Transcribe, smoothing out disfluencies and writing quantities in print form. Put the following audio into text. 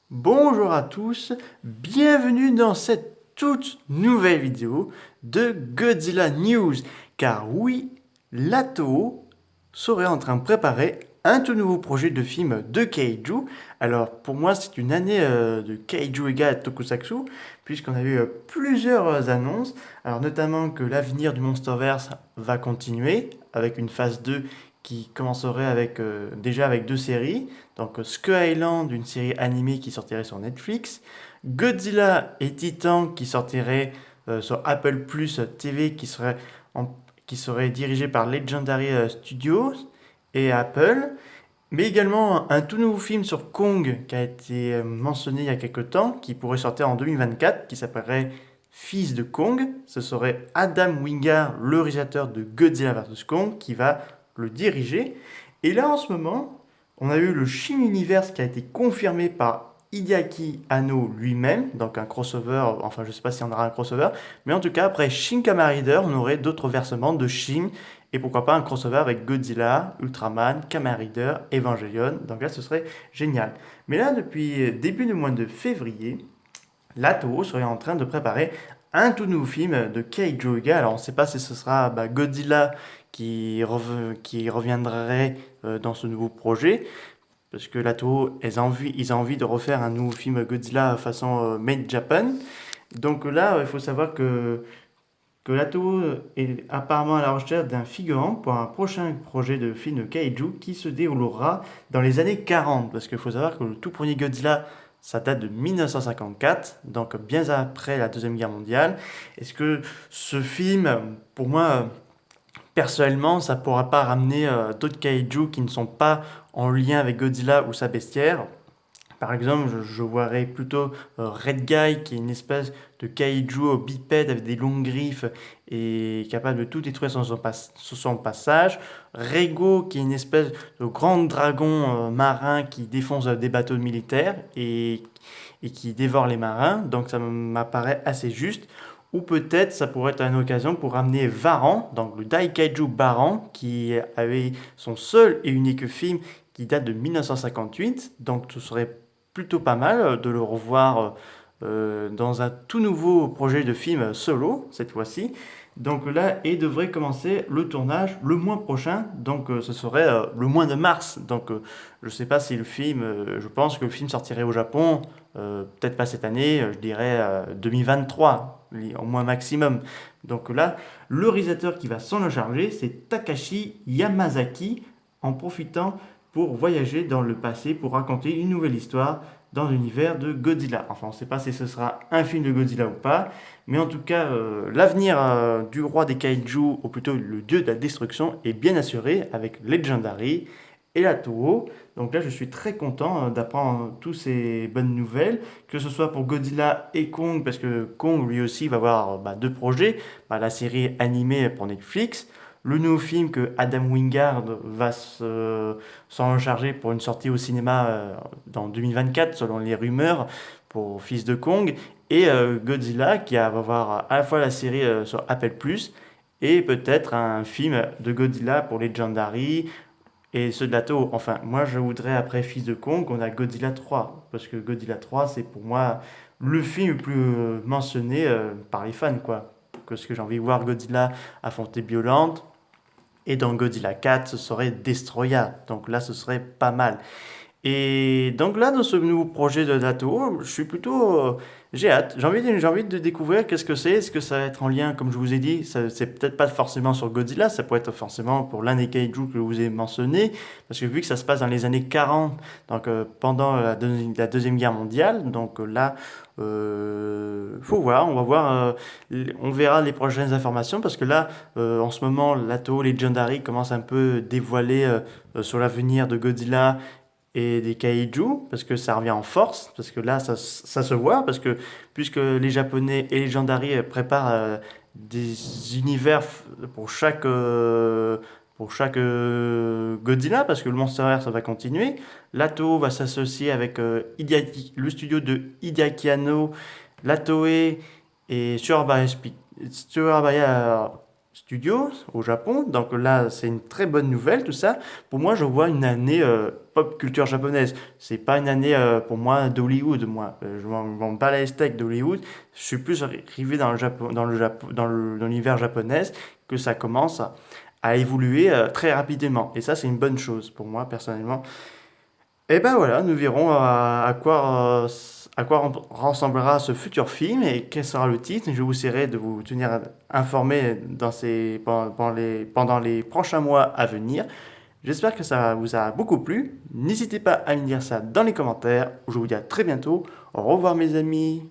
Bonjour à tous, bienvenue dans cette toute nouvelle vidéo de Godzilla News. Car oui, la Toho serait en train de préparer un tout nouveau projet de film de Kaiju. Alors pour moi c'est une année de Kaiju égale Tokusatsu, puisqu'on a eu plusieurs annonces. Alors notamment que l'avenir du Monsterverse va continuer avec une phase 2 qui commencerait avec, déjà avec deux séries. Donc Skull Island, une série animée qui sortirait sur Netflix. Godzilla et Titan qui sortirait sur Apple Plus TV en- qui serait dirigé par Legendary Studios et Apple. Mais également un tout nouveau film sur Kong qui a été mentionné il y a quelques temps, qui pourrait sortir en 2024, qui s'appellerait Fils de Kong. Ce serait Adam Wingard, le réalisateur de Godzilla vs Kong, qui va le diriger. Et là, en ce moment, on a eu le Shin Universe qui a été confirmé par Hideaki Anno lui-même, donc un crossover, enfin je sais pas si on aura un crossover, mais en tout cas après Shin Kamen Rider, on aurait d'autres versements de Shin, et pourquoi pas un crossover avec Godzilla, Ultraman, Kamen Rider, Evangelion, donc là ce serait génial. Mais là depuis début du mois de février, la Toho serait en train de préparer un tout nouveau film de Keijo Uga. Alors on ne sait pas si ce sera Godzilla qui reviendrait dans ce nouveau projet, parce que la Toho, ils ont envie de refaire un nouveau film Godzilla façon Made Japan. Donc là, il faut savoir que la Toho est apparemment à la recherche d'un figurant pour un prochain projet de film de Kaiju qui se déroulera dans les années 40. Parce qu'il faut savoir que le tout premier Godzilla, ça date de 1954, donc bien après la Deuxième Guerre mondiale. Est-ce que ce film, pour moi, personnellement, ça ne pourra pas ramener d'autres Kaiju qui ne sont pas en lien avec Godzilla ou sa bestiaire? Par exemple, je voirais plutôt Red Guy, qui est une espèce de kaiju bipède avec des longues griffes et capable de tout détruire sur son passage. Rego, qui est une espèce de grand dragon marin qui défonce des bateaux militaires et qui dévore les marins. Donc ça m'apparaît assez juste. Ou peut-être ça pourrait être une occasion pour ramener Varan, donc le Daikaiju Baran, qui avait son seul et unique film qui date de 1958. Donc ce serait plutôt pas mal de le revoir dans un tout nouveau projet de film solo, cette fois-ci. Donc là, et devrait commencer le tournage le mois prochain, donc ce serait le mois de mars. Donc je ne sais pas si le film, je pense que le film sortirait au Japon, peut-être pas cette année, je dirais 2023, au moins maximum. Donc là, le réalisateur qui va s'en charger, c'est Takashi Yamazaki, en profitant pour voyager dans le passé, pour raconter une nouvelle histoire dans l'univers de Godzilla. Enfin, on ne sait pas si ce sera un film de Godzilla ou pas, mais en tout cas, l'avenir du roi des kaiju, ou plutôt le dieu de la destruction, est bien assuré avec Legendary et la Toho. Donc là, je suis très content d'apprendre toutes ces bonnes nouvelles, que ce soit pour Godzilla et Kong, parce que Kong lui aussi va avoir deux projets, la série animée pour Netflix, le nouveau film que Adam Wingard s'en charger pour une sortie au cinéma dans 2024, selon les rumeurs, pour Fils de Kong, et Godzilla, qui va avoir à la fois la série sur Apple Plus et peut-être un film de Godzilla pour Legendary et ceux de la Toho. Enfin, moi, je voudrais, après Fils de Kong, qu'on a Godzilla 3, parce que Godzilla 3, c'est pour moi le film le plus mentionné par les fans, quoi. Parce que j'ai envie de voir Godzilla affronter Violente, et dans Godzilla 4, ce serait Destroya. Donc là, ce serait pas mal. Et donc là, dans ce nouveau projet de Dato, je suis plutôt... j'ai hâte. J'ai envie de découvrir qu'est-ce que c'est. Est-ce que ça va être en lien, comme je vous ai dit, c'est peut-être pas forcément sur Godzilla, ça pourrait être forcément pour l'un des kaiju que je vous ai mentionné, parce que vu que ça se passe dans les années 40, donc pendant la Deuxième Guerre mondiale, donc là, faut voir, on va voir, on verra les prochaines informations, parce que là, en ce moment, l'Ato Legendary commence un peu dévoiler sur l'avenir de Godzilla et des kaiju, parce que ça revient en force, parce que là, ça se voit, parce que puisque les Japonais et les Legendary préparent des univers pour chaque Godzilla, parce que le Monsterverse, ça va continuer. Lato va s'associer avec le studio de Hideaki Anno, la Toei et Surabaya, studios au Japon. Donc là, c'est une très bonne nouvelle, tout ça. Pour moi, je vois une année pop culture japonaise. C'est pas une année pour moi d'Hollywood, moi. Je m'en vends pas les steaks d'Hollywood. Je suis plus arrivé dans le Japon, dans l'univers japonais que ça commence à évoluer très rapidement. Et ça, c'est une bonne chose pour moi, personnellement. Et ben voilà, nous verrons à quoi ressemblera ce futur film et quel sera le titre. Je vous essaierai de vous tenir informé pendant les prochains mois à venir. J'espère que ça vous a beaucoup plu. N'hésitez pas à me dire ça dans les commentaires. Je vous dis à très bientôt. Au revoir mes amis.